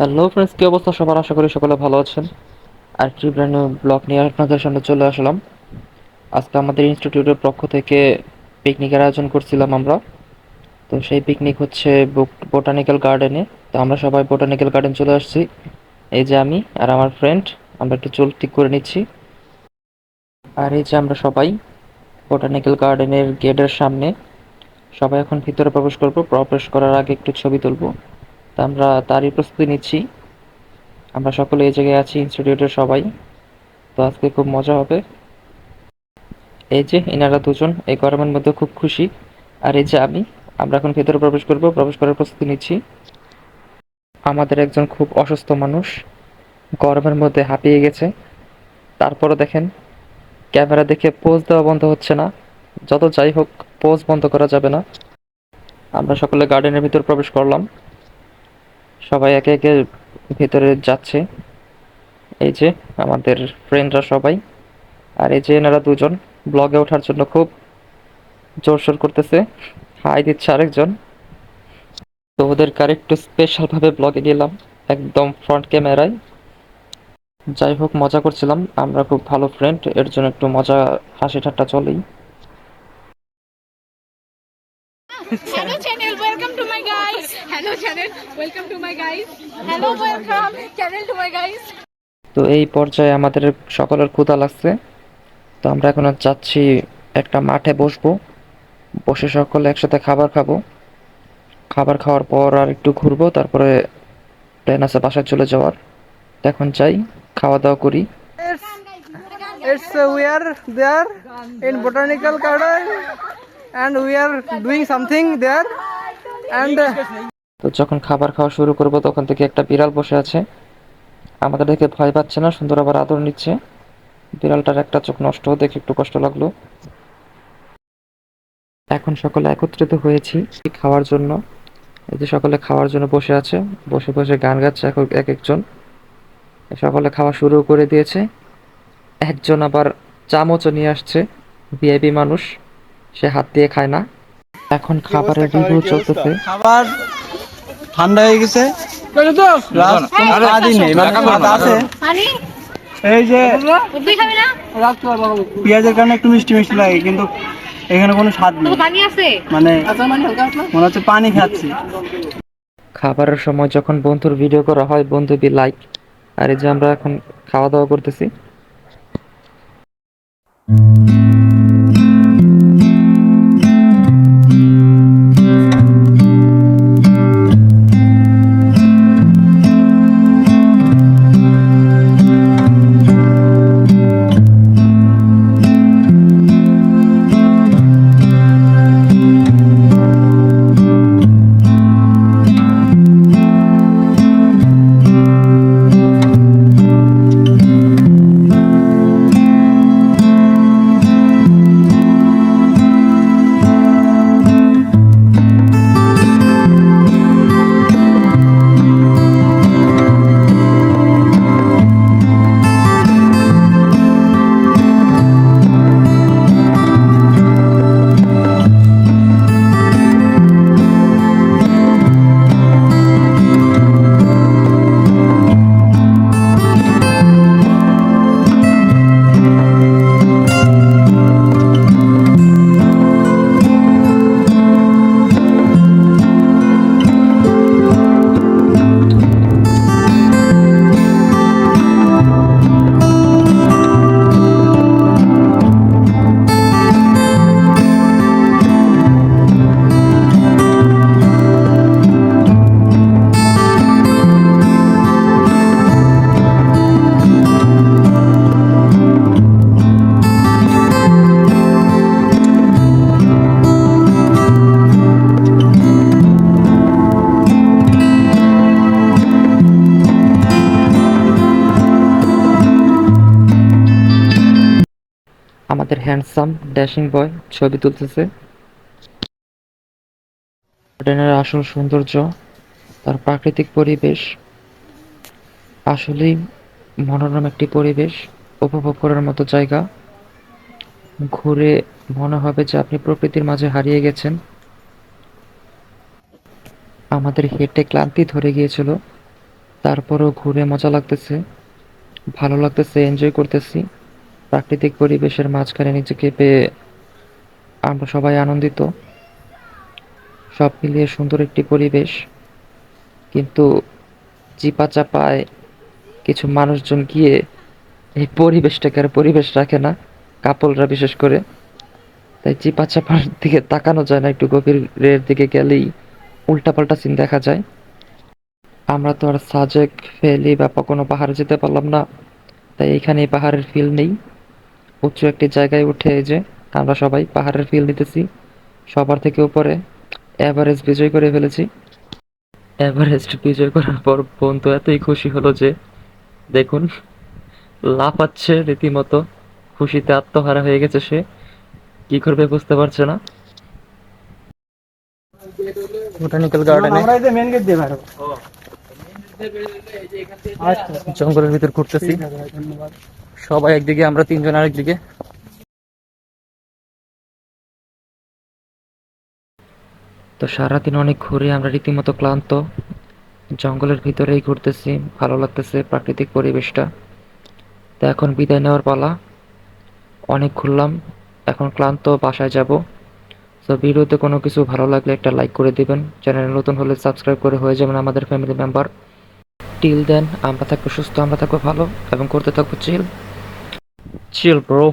Hello friends, কি অবস্থা সবার? আশা করি সকলে ভালো আছেন। আরেকটি ব্র্যান্ড নিউ ব্লগ নিয়ে আপনাদের সামনে চলে আসলাম। আজকে আমাদের ইনস্টিটিউটের পক্ষ থেকে পিকনিকের আয়োজন করছিলাম আমরা। তো সেই পিকনিক হচ্ছে বোটানিক্যাল গার্ডেনে। তো আমরা সবাই বোটানিক্যাল গার্ডেন চলে আসছি। এই যে আমি আর আমার ফ্রেন্ড, আমরা একটু চুল ঠিক করে নিচ্ছি। আর এই যে আমরা সবাই বোটানিক্যাল গার্ডেনের গেটের সামনে। সবাই এখন ভিতরে প্রবেশ করব। প্রবেশ করার আগে একটু ছবি তুলবো। তা আমরা তারই প্রস্তুতি নিচ্ছি। আমরা সকলে এই জায়গায় আছি, ইনস্টিটিউটের সবাই। তো আজকে খুব মজা হবে। এই যে এনারা দুজন এই গরমের মধ্যে খুব খুশি। আর এই যে আমি, আমরা এখন ভেতরে প্রবেশ করব, প্রবেশ করার প্রস্তুতি নিচ্ছি। আমাদের একজন খুব অসুস্থ মানুষ গরমের মধ্যে হাঁপিয়ে গেছে। তারপরও দেখেন, ক্যামেরা দেখে পোজ দেওয়া বন্ধ হচ্ছে না। যত যাই হোক, পোজ বন্ধ করা যাবে না। আমরা সকলে গার্ডেনের ভিতর প্রবেশ করলাম। সবাই একে একে ভেতরে যাচ্ছে। এই যে আমাদের ফ্রেন্ডরা সবাই। আর এই যে এনারা দুজন ব্লগে ওঠার জন্য খুব জোরসোর করতেছে, হাই দিচ্ছে আরেকজন। তো ওদেরকে আরেকটু স্পেশাল ভাবে ব্লগে নিলাম, একদম ফ্রন্ট ক্যামেরায়। যাই হোক, মজা করছিলাম, আমরা খুব ভালো ফ্রেন্ড, এর জন্য একটু মজা হাসি ঠাট্টা চলেই। Hello channel, welcome to my guys. Hello channel, welcome to my guys. Hello, welcome channel to my guys. তো এই পর্যায়ে আমাদের সকলের ক্ষুধা লাগছে। তো আমরা এখন যাচ্ছি একটা মাঠে বসবো, বসে সকলে একসাথে খাবার খাবো। খাবার খাওয়ার পর আর একটু ঘুরবো, তারপরে প্ল্যান আছে বাসায় চলে যাওয়ার। তো এখন যাই, খাওয়া দাওয়া করি। We are there in botanical garden and we are doing something there and তো যখন খাবার খাওয়া শুরু করব, তখন থেকে একটা বিড়াল বসে আছে। আমাদের দেখে ভয় পাচ্ছে না, সুন্দর আবার আদর নিচ্ছে। বিড়ালটার একটা চোখ নষ্ট, দেখে একটু কষ্ট লাগলো। এখন সকলে একত্রিত হয়েছি খাওয়ার জন্য। এই যে সকলে খাওয়ার জন্য বসে আছে, বসে বসে গান গাচ্ছে এক একজন। সকলে খাওয়া শুরু করে দিয়েছে। একজন আবার চামচও নিয়ে আসছে, ভিআইপি মানুষ, সে হাত দিয়ে খায় না। এখন খাবারের রিভিউ চলতেছে। খাবার ঠান্ডা হয়ে গেছে। লাস্ট কোনো স্বাদই নেই, মানে স্বাদ আছে। এই যে পেঁয়াজের কারণে একটু মিষ্টি মিষ্টি লাগে, কিন্তু এখানে কোনো স্বাদ নেই, মানে মনে হচ্ছে পানি খাচ্ছি। খাবারের সময় যখন বন্ধুর ভিডিও করা হয়, বন্ধু বি লাইক। আর এই যে আমরা এখন খাওয়া দাওয়া করতেছি। আমাদের হ্যান্ডসাম ড্যাশিং বয় ছবি তুলতেছে। গার্ডেনের আসল সৌন্দর্য, তার প্রাকৃতিক পরিবেশ, আসলেই মনোরম একটি পরিবেশ, উপভোগ করার মতো জায়গা। ঘুরে মনে হবে যে আপনি প্রকৃতির মাঝে হারিয়ে গেছেন। আমাদের হেঁটে ক্লান্তি ধরে গিয়েছিল, তারপরেও ঘুরে মজা লাগতেছে, ভালো লাগতেছে, এনজয় করতেছি। প্রাকৃতিক পরিবেশের মাঝখানে নিজেকে পেয়ে আমরা সবাই আনন্দিত। সব মিলিয়ে সুন্দর একটি পরিবেশ। কিন্তু চিপাচাপায় কিছু মানুষজন গিয়ে এই পরিবেশটাকে আর পরিবেশ রাখে না, কাপলরা বিশেষ করে। তাই চিপাচাপার দিকে তাকানো যায় না, একটু গভীরের দিকে গেলেই উল্টাপাল্টা সিন দেখা যায়। আমরা তো আর সাজেক ভ্যালি বা কোনো পাহাড়ে যেতে পারলাম না, তাই এইখানে পাহাড়ের ফিল নেই। উঁচু একটি জায়গায় উঠে এই যে আমরা সবাই পাহাড়ের ফিল নিতেছি সবার থেকে উপরে। এভারেস্ট বিজয় করে ফেলেছি। এভারেস্ট বিজয় করার পর বন্ধু এতই খুশি হলো যে দেখুন, লাফাচ্ছে রীতিমতো, খুশিতে আত্মহারা হয়ে গেছে সে, কি করবে বুঝতে পারছে না। বোটানিক্যাল গার্ডেনে আমরা এই যে মেন গেট দিয়ে বেরোবো। আচ্ছা জঙ্গলের ভিতর ঘুরতেছি, ঠিক আছে ভাই, ধন্যবাদ। সবাই একদিকে, আমরা তিনজন আরেকদিকে। তো সারাদিন অনেক ঘুরে আমরা রীতিমতো ক্লান্ত। জঙ্গলের ভিতরেই ঘুরতেছি, ভালো লাগতেছে প্রাকৃতিক পরিবেশটা। তো এখন বিদায় নেওয়ার পালা। অনেক ঘুরলাম, এখন ক্লান্ত, বাসায় যাব। তো ভিডিওতে কোনো কিছু ভালো লাগলে একটা লাইক করে দিবেন, চ্যানেলে নতুন হলে সাবস্ক্রাইব করে হয়ে যাবেন আমাদের ফ্যামিলি মেম্বার। টিল দেন আমরা থাকবো সুস্থ, আমরা থাকবো ভালো এবং করতে থাকবো চিল চিল ব্রো।